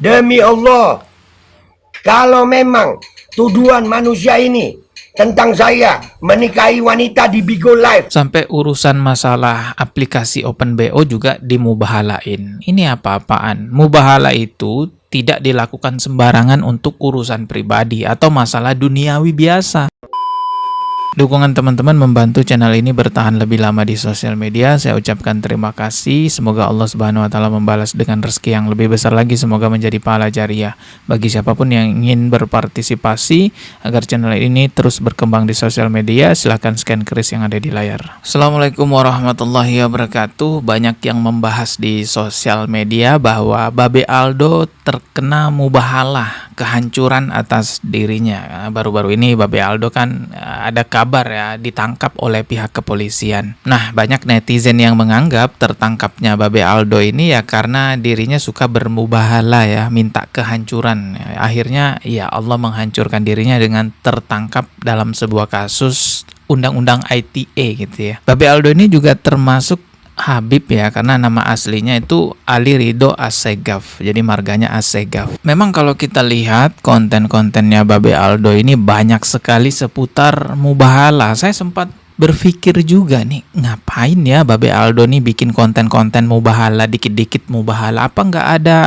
Demi Allah, kalau memang tuduhan manusia ini tentang saya menikahi wanita di Bigo Live, sampai urusan masalah aplikasi OpenBO juga dimubahalain. Ini apa-apaan? Mubahala itu tidak dilakukan sembarangan untuk urusan pribadi atau masalah duniawi biasa. Dukungan teman-teman membantu channel ini bertahan lebih lama di sosial media. Saya ucapkan terima kasih. Semoga Allah Subhanahu wa taala membalas dengan rezeki yang lebih besar lagi. Semoga menjadi pahala jariah bagi siapapun yang ingin berpartisipasi agar channel ini terus berkembang di sosial media. Silahkan scan keris yang ada di layar. Assalamualaikum warahmatullahi wabarakatuh. Banyak yang membahas di sosial media bahwa Babe Aldo terkena mubahalah, kehancuran atas dirinya. Baru-baru ini Babe Aldo kan ada kabar ya ditangkap oleh pihak kepolisian. Nah, banyak netizen yang menganggap tertangkapnya Babe Aldo ini ya karena dirinya suka bermubahala ya, minta kehancuran. Akhirnya ya Allah menghancurkan dirinya dengan tertangkap dalam sebuah kasus undang-undang ITE gitu ya. Babe Aldo ini juga termasuk Habib ya, karena nama aslinya itu Ali Ridho Assegaf, jadi marganya Assegaf. Memang kalau kita lihat konten-kontennya Babe Aldo ini banyak sekali seputar mubahala. Saya sempat berpikir juga nih, ngapain ya Babe Aldo nih bikin konten-konten mubahala, dikit-dikit mubahala, apa nggak ada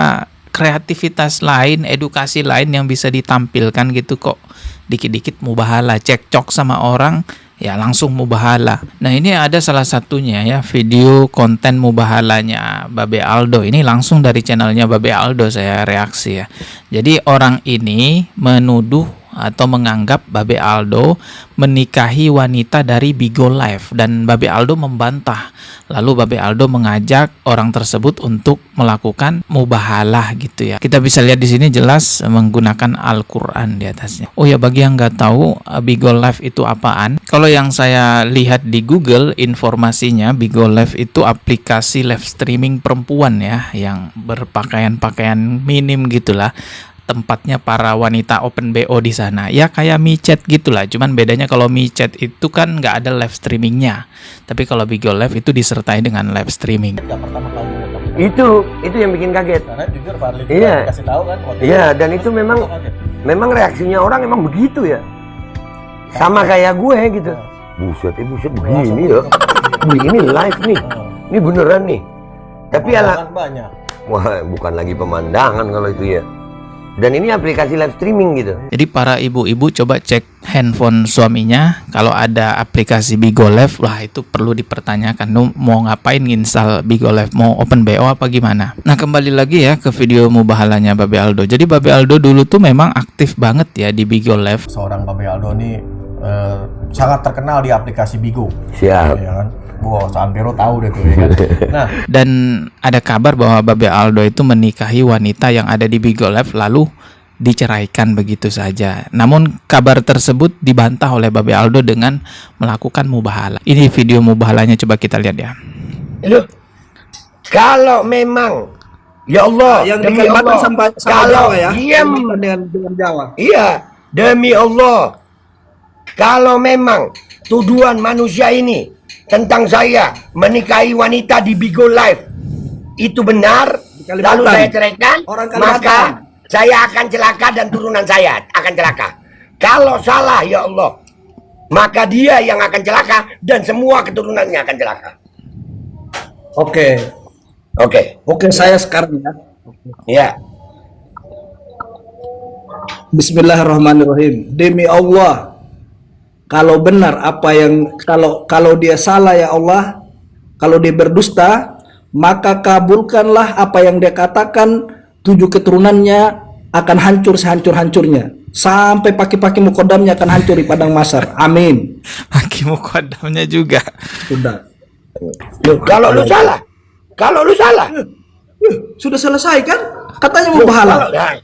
kreativitas lain, edukasi lain yang bisa ditampilkan gitu kok. Dikit-dikit mubahala, cekcok sama orang ya langsung mubahala. Nah, ini ada salah satunya ya, video konten mubahalanya Babe Aldo. Ini langsung dari channelnya Babe Aldo saya reaksi ya. Jadi orang ini menuduh atau menganggap Babe Aldo menikahi wanita dari Bigo Live dan Babe Aldo membantah. Lalu Babe Aldo mengajak orang tersebut untuk melakukan mubahalah gitu ya. Kita bisa lihat di sini jelas menggunakan Al-Qur'an di atasnya. Oh ya, bagi yang nggak tahu Bigo Live itu apaan? Kalau yang saya lihat di Google informasinya, Bigo Live itu aplikasi live streaming perempuan ya yang berpakaian-pakaian minim gitulah. Tempatnya para wanita OpenBO di sana. Ya kayak micet gitulah. Cuman bedanya kalau micet itu kan nggak ada live streamingnya. Tapi kalau Bigo Live itu disertai dengan live streaming. itu yang bikin kaget. Karena jujur Fadli Iya. kasih tahu kan. Iya, dan itu memang reaksinya orang emang begitu ya. Sama kayak gue gitu. Buset begini ya. Wih, ini live nih. Ini beneran nih. Tapi banyak. wah, bukan lagi pemandangan kalau itu ya. Dan ini aplikasi live streaming gitu. Jadi para ibu-ibu coba cek handphone suaminya. Kalau ada aplikasi Bigo Live, wah itu perlu dipertanyakan. Mau ngapain nginstal Bigo Live? Mau OpenBO apa gimana? Nah, kembali lagi ya ke video mubahalanya Babe Aldo. Jadi Babe Aldo dulu tuh memang aktif banget ya di Bigo Live. Seorang Babe Aldo ini sangat terkenal di aplikasi Bigo. Siap. Ya kan? Wah, Santero tahu deh tuh ya kan. Nah, Dan ada kabar bahwa Babe Aldo itu menikahi wanita yang ada di Bigo Live lalu diceraikan begitu saja. Namun kabar tersebut dibantah oleh Babe Aldo dengan melakukan mubahala. Ini video mubahalanya, coba kita lihat ya. Loh, kalau memang ya Allah, yang demi dikalimatkan Allah, sama kalau Jawa ya, diam, dengan Jawa. iya, demi Allah, kalau memang tuduhan manusia ini tentang saya menikahi wanita di Bigo Live itu benar, Kalimantan. lalu saya ceraikan, Orang Kalimantan. maka saya akan celaka dan turunan saya akan celaka. Kalau salah ya Allah, maka dia yang akan celaka dan semua keturunannya akan celaka. Oke, Saya sekarang ya. ya. Bismillahirrahmanirrahim. Demi Allah, kalau benar apa yang kalau dia salah ya Allah, kalau dia berdusta, maka kabulkanlah apa yang dia katakan. 7 keturunannya akan hancur sehancur-hancurnya. Sampai paki-paki mukodamnya akan hancur di padang mahsyar. Amin. Hakim muqaddamnya juga. Sudah. Loh, kalau lu salah, Sudah selesai kan? Katanya mau pahala. Nah,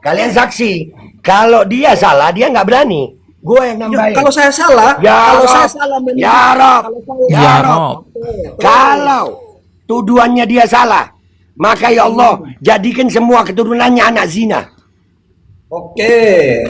kalian saksi, kalau dia salah dia nggak berani. Gue yang nambahin. Kalau saya salah, Ya kalau Rob, saya salah menuduh- ya Rob, kalau saya- ya Ya Rob. Rob. Kalau tuduhannya dia salah, maka ya Allah jadikan semua keturunannya anak zina. Oke,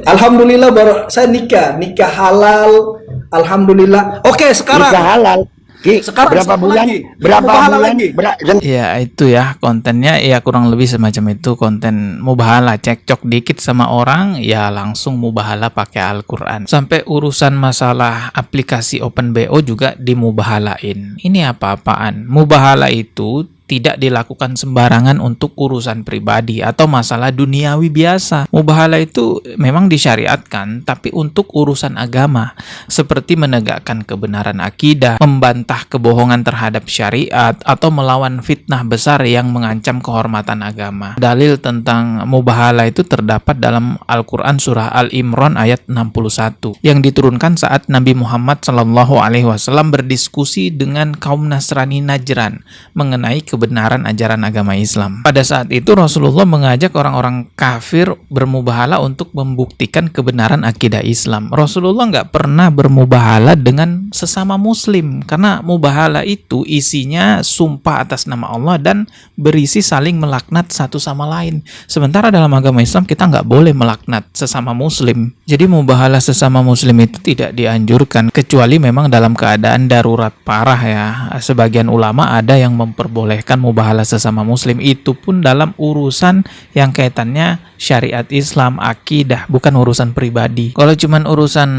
alhamdulillah baru saya nikah halal, alhamdulillah. Oke, sekarang Nikah halal. Ki, Sekarang berapa siapa bulan? lagi? Berapa Mubahala bulan? lagi. Ya itu ya kontennya ya kurang lebih semacam itu, konten mubahala, cekcok dikit sama orang ya langsung mubahala pakai Al-Quran. Sampai urusan masalah aplikasi OpenBO juga dimubahalain. Ini apa-apaan? Mubahala itu tidak dilakukan sembarangan untuk urusan pribadi atau masalah duniawi biasa. Mubahala itu memang disyariatkan, tapi untuk urusan agama, seperti menegakkan kebenaran akidah, membantah kebohongan terhadap syariat, atau melawan fitnah besar yang mengancam kehormatan agama. Dalil tentang mubahala itu terdapat dalam Al-Quran surah Al-Imran ayat 61, yang diturunkan saat Nabi Muhammad SAW berdiskusi dengan kaum Nasrani Najran mengenai kebenaran ajaran agama Islam. Pada saat itu Rasulullah mengajak orang-orang kafir bermubahala untuk membuktikan kebenaran akidah Islam. Rasulullah nggak pernah bermubahala dengan sesama muslim, karena mubahala itu isinya sumpah atas nama Allah dan berisi saling melaknat satu sama lain. Sementara dalam agama Islam kita nggak boleh melaknat sesama muslim. Jadi mubahala sesama muslim itu tidak dianjurkan, kecuali memang dalam keadaan darurat parah ya. Sebagian ulama ada yang memperbolehkan mubahala sesama muslim, itu pun dalam urusan yang kaitannya syariat Islam, akidah, bukan urusan pribadi. Kalau cuman urusan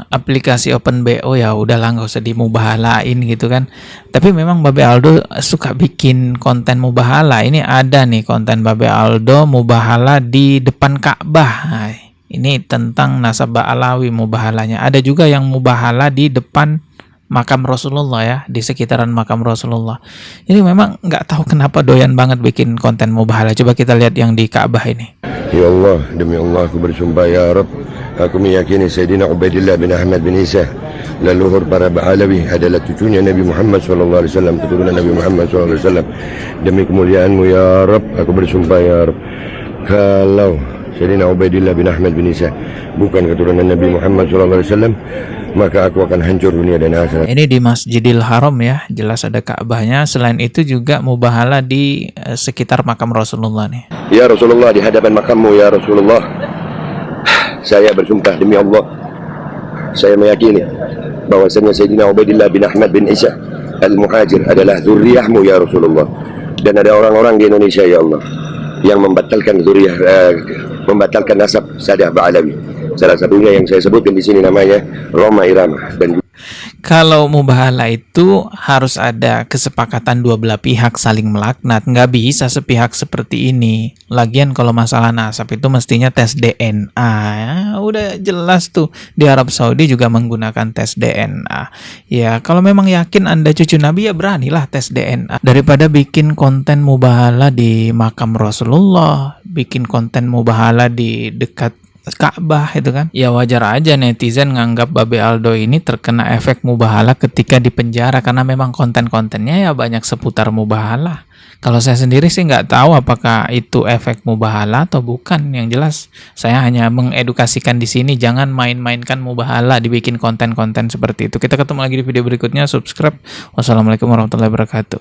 aplikasi OpenBO ya udahlah, nggak usah dimubahalain gitu kan. Tapi memang Babe Aldo suka bikin konten mubahala. Ini ada nih konten Babe Aldo mubahala di depan Ka'bah. Nah, ini tentang nasabah alawi mubahalanya. Ada juga yang mubahala di depan makam Rasulullah ya, di sekitaran makam Rasulullah. Ini memang nggak tahu kenapa doyan banget bikin konten mubahala. Coba kita lihat yang di Ka'bah ini. Ya Allah, demi Allah aku bersumpah ya Rabb, aku meyakini Sayyidina Ubaidillah bin Ahmad bin Isa, leluhur para Alawi, adalah cucunya Nabi Muhammad SAW, keturunan Nabi Muhammad SAW. Demi kemuliaanmu ya Rabb, aku bersumpah ya Rabb, kalau Sayyidina Ubaidillah bin Ahmad bin Isa bukan keturunan Nabi Muhammad SAW, maka aku akan hancur dunia dan akhirat. Ini di Masjidil Haram ya, jelas ada Ka'bahnya. Selain itu juga mubahala di sekitar makam Rasulullah nih. Ya Rasulullah, di hadapan makammu ya Rasulullah, saya bersumpah demi Allah, saya meyakini bahwasanya Sayyidina Ubaidillah bin Ahmad bin Isa Al-Muhajir adalah zuriyahmu ya Rasulullah. Dan ada orang-orang di Indonesia ya Allah yang membatalkan membatalkan nasab Sadah Ba'alawi. Salah satunya yang saya sebutkan di sini namanya Roma Irama. Dan kalau mubahala itu harus ada kesepakatan dua belah pihak saling melaknat, nggak bisa sepihak seperti ini. Lagian kalau masalah nasab itu mestinya tes DNA ya, udah jelas tuh di Arab Saudi juga menggunakan tes DNA. Ya kalau memang yakin Anda cucu Nabi ya beranilah tes DNA, daripada bikin konten mubahala di makam Rasulullah, bikin konten mubahala di dekat Ka'bah itu kan. Ya wajar aja netizen nganggap Babe Aldo ini terkena efek mubahala ketika di penjara, karena memang konten-kontennya ya banyak seputar mubahala. Kalau saya sendiri sih nggak tahu apakah itu efek mubahala atau bukan. Yang jelas saya hanya mengedukasikan di sini, jangan main-mainkan mubahala, dibikin konten-konten seperti itu. Kita ketemu lagi di video berikutnya. Subscribe. Wassalamualaikum warahmatullahi wabarakatuh.